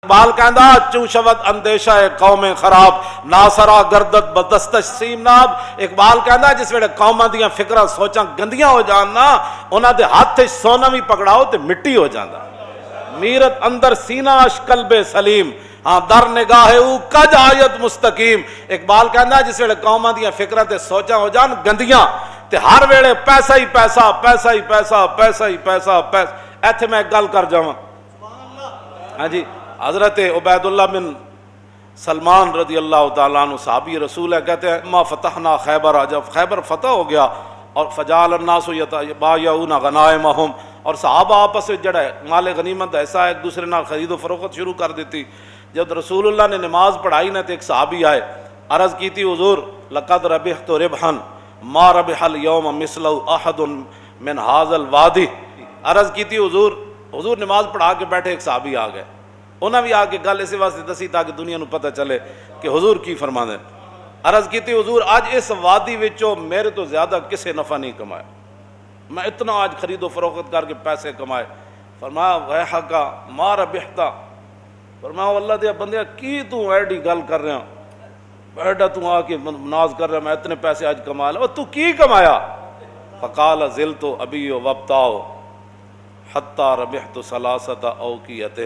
اقبال کہندا چوں شود اندیشہ قوم خراب ناسرا گردت بدستش سیم ناب. اقبال کہندا جس ویلے قوماں دیاں فکراں سوچاں گندیاں ہو جان نا انہاں دے ہاتھ وچ سونا بھی پکڑاؤ تے مٹی ہو جاندا. میرت اندر سینہ اش قلب سلیم ہاں در نگاہ او کج آیت مستقیم. اقبال کہندا جس ویلے قوماں دیاں فکراں تے سوچاں ہو جان گندیاں تے ہر ویلے پیسہ ہی پیسہ پیسہ ہی پیسہ پیسہ ہی پیسہ پیسہ. ایتھے میں ایک گل کر جاواں. ہاں جی حضرت عبید اللہ بن سلمان رضی اللہ تعالیٰ عنہ صحابی رسول ہے، کہتے ہیں ما فتحنا خیبر، جب خیبر فتح ہو گیا اور فجعل الناس یتبایعون غنائمہم، اور صحابہ آپس میں جڑا ہے مال غنیمت ایسا ایک دوسرے نال خرید و فروخت شروع کر دیتی. جب رسول اللہ نے نماز پڑھائی نا تو ایک صحابی آئے، عرض کی تھی حضور لقد ربحت ربحا ما ربح اليوم مثلہ احد من هذا الوادی. عرض کی تھی حضور نماز پڑھا کے بیٹھے ایک صحابی آ گئے، انہاں بھی آ کے گل اسی واسطے دسی تاکہ دنیا نو پتہ چلے کہ حضور کی فرماندے. عرض کی تھی حضور آج اس وادی وچوں میرے تو زیادہ کسے نفع نہیں کمایا، میں اتنا آج خرید و فروخت کر کے پیسے کمائے. فرمایا ویحکا ما ربحتا، فرمایا اللہ دے بندیا کی تو ایڈی گل کر رہا ایڈا تو آ کے ناز کر رہا میں اتنے پیسے آج کما لیا، تو کی کمایا؟ فقال زلت ابی وابتاؤ حتی ربحت ثلاثة اوقیۃ.